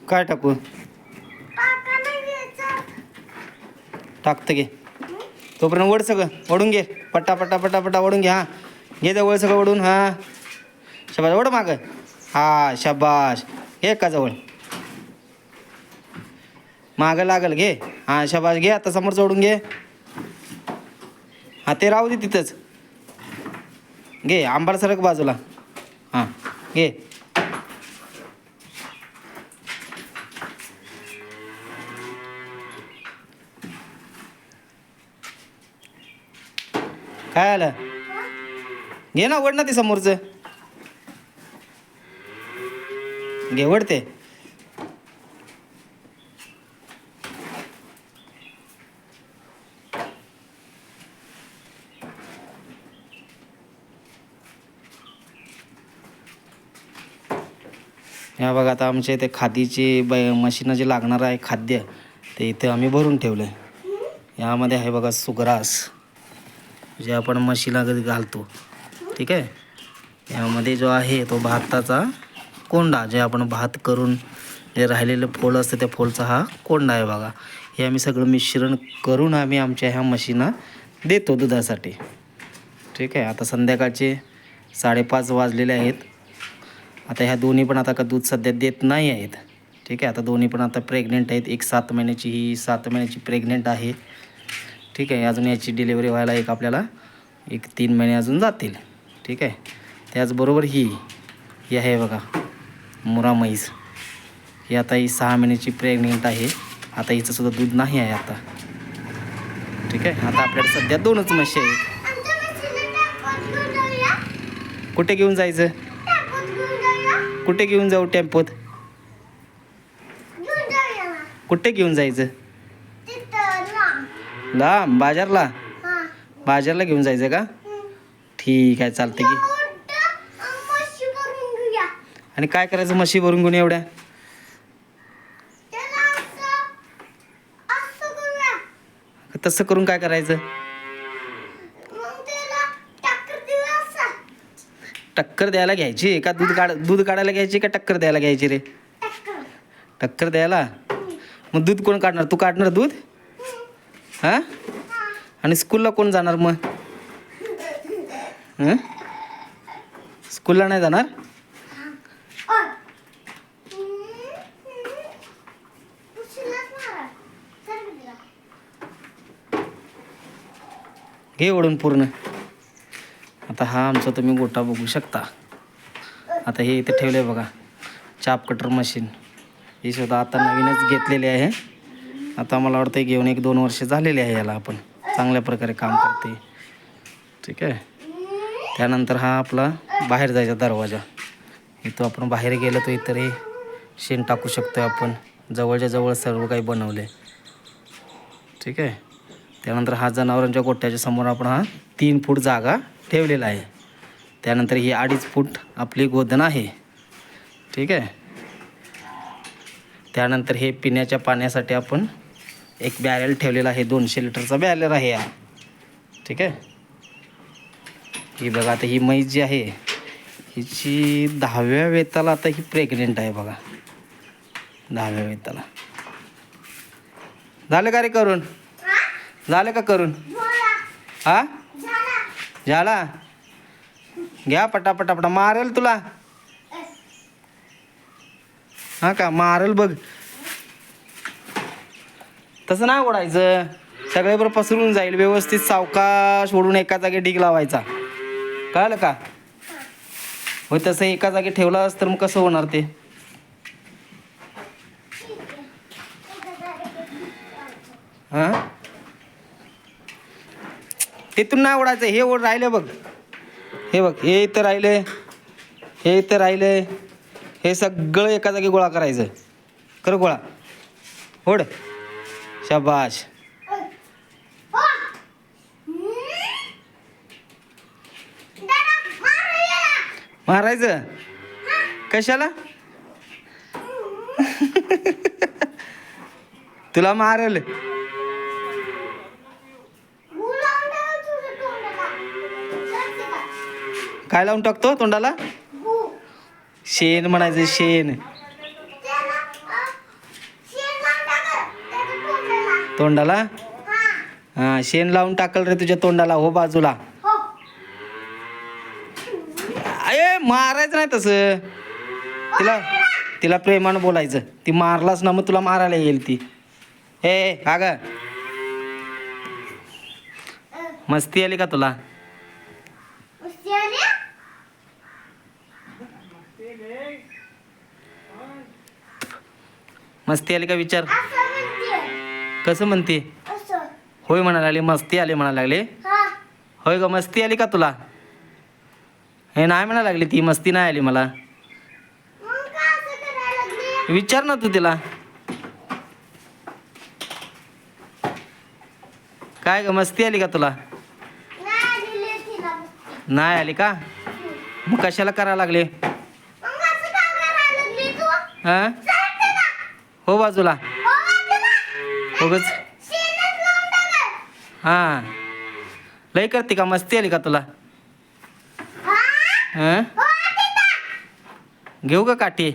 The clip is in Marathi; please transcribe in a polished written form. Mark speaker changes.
Speaker 1: काय टाकू? टाकतं घे. तोपर्यंत वड सगळं ओढून घे. पट्टा पट्टा पट्टा पट्टा ओढून घे. हां घे जवळ सगळं ओढून. हां शबाश ओढ मागं. हा शबाश घे का जवळ मागं लागल घे. हां शबाश घे. आता समोरचं ओढून घे. हां ते राहू दे तिथंच. घे आंबाड सरक बाजूला. हां घे. काय आलं? घे ना वड ना ते समोरचं. घे वडते. ह्या बघा आता आमच्या इथे खादीची मशीनं जे लागणार आहे खाद्य ते इथे आम्ही भरून ठेवलं आहे. यामध्ये आहे बघा सुग्रास जे आपण म्हशीला घालतो. ठीक आहे. यामध्ये जो आहे तो भाताचा कोंडा जे आपण भात करून जे राहिलेलं फोल असतं त्या फोलचा हा कोंडा आहे बघा. हे आम्ही सगळं मिश्रण करून आम्ही आमच्या ह्या म्हशींना देतो दुधासाठी. ठीक आहे. आता संध्याकाळचे 5:30 वाजलेले आहेत. आता ह्या दोन्ही पण आता का दूध सध्या देत नाही आहेत. ठीक आहे. आता दोन्ही पण आता प्रेग्नेंट आहेत. एक 7 महिन्याची, ही 7 महिन्याची प्रेग्नेंट आहे. ठीक आहे. अजून याची डिलेवरी व्हायला आपल्याला 3 महिने अजून जातील. ठीक आहे. त्याचबरोबर ही आहे बघा मुरा म्हैस. ही आता ही 6 महिन्याची प्रेग्नेंट आहे. आता हिचंसुद्धा दूध नाही आहे आता. ठीक आहे. आता आपल्याला सध्या 2च म्हशी आहेत. कुठे घेऊन जायचं? कुठे घेऊन जाऊ टेम्पोत? कुठे घेऊन जायचं? लांब बाजारला. बाजारला घेऊन जायचं का? ठीक आहे चालते की. आणि काय करायचं म्हशी भरून घेऊन एवढ्या? तसं करून काय करायचं? टक्कर द्यायला घ्यायची का? दूध काढायला घ्यायची का टक्कर द्यायला घ्यायची रे? टक्कर द्यायला. मग दूध कोण काढणार? तू काढणार दूध? हां. आणि स्कूलला कोण जाणार मग? स्कूलला नाही जाणार? घे ओढून पूर्ण. आता हा आमचा तुम्ही गोठा बघू शकता. आता हे इथे ठेवलं आहे बघा चाप कटर मशीन. ही सुद्धा आता नवीनच घेतलेली आहे. आता मला वाटतं घेऊन 1-2 वर्ष झालेली आहे याला. आपण चांगल्या प्रकारे काम करते. ठीक आहे. त्यानंतर हा आपला बाहेर जायचा दरवाजा. इथं आपण बाहेर गेलो तर इतरही शेण टाकू शकतो आपण. जवळच्या जवळ सर्व काही बनवले. ठीक आहे. त्यानंतर हा जनावरांच्या गोठ्याच्या समोर आपण हा 3 फूट जागा ठेवलेला आहे. त्यानंतर ही 2.5 फूट आपली गोधन आहे. ठीक आहे. त्यानंतर हे पिण्याच्या पाण्यासाठी आपण एक बॅरेल ठेवलेला आहे. 200 लिटरचा बॅरेल आहे हा. ठीक आहे. ही बघा आता ही म्हैस जी आहे हिची 10व्या वेताला आता ही प्रेग्नेंट आहे बघा. 10व्या वेताला. झालं का रे करून? झालं का करून? हा झाला. घ्या पटापटापटा. मारेल तुला. हा का? मारेल बघ. तसं नाही ओढायचं. सगळ्याबरोबर पसरून जाईल. व्यवस्थित सावकाश ओढून एका जागी ढीग लावायचा. कळलं का? हो तसं एका जागी ठेवलास तर मग कसं होणार ते? हां तिथून नाही ओढायचं. हे ओढ राहिलं बघ. हे बघ हे इथं राहिले. हे इथं राहिले. हे सगळं एका जागी गोळा करायचं. कर गोळा. ओढ. शाबाश. मारायचं कशाला? तुला मारेल. काय लावून टाकतो तोंडाला? शेण म्हणायचं शेण. तोंडाला हां शेण लावून टाकल रे तुझ्या तोंडाला हो बाजूला. अये मारायचं नाही तसं तिला तिला प्रेमानं बोलायचं. ती मारलास ना मग तुला मारायला येईल ती. ए का ग मस्ती आली का तुला? मस्ती आली का विचार. कसं म्हणते? होय म्हणा लागली मस्ती आली म्हणा लागले. होय ग मस्ती आली का तुला? हे नाही म्हणा लागली ती मस्ती नाही आली मला. विचार ना तू तिला. काय ग मस्ती आली का तुला? नाही आली का? मग कशाला करायला लागले? हा हो बाजूला उगच हां लई करते का? मस्ती आली का तुला? हां घेऊ का काठी?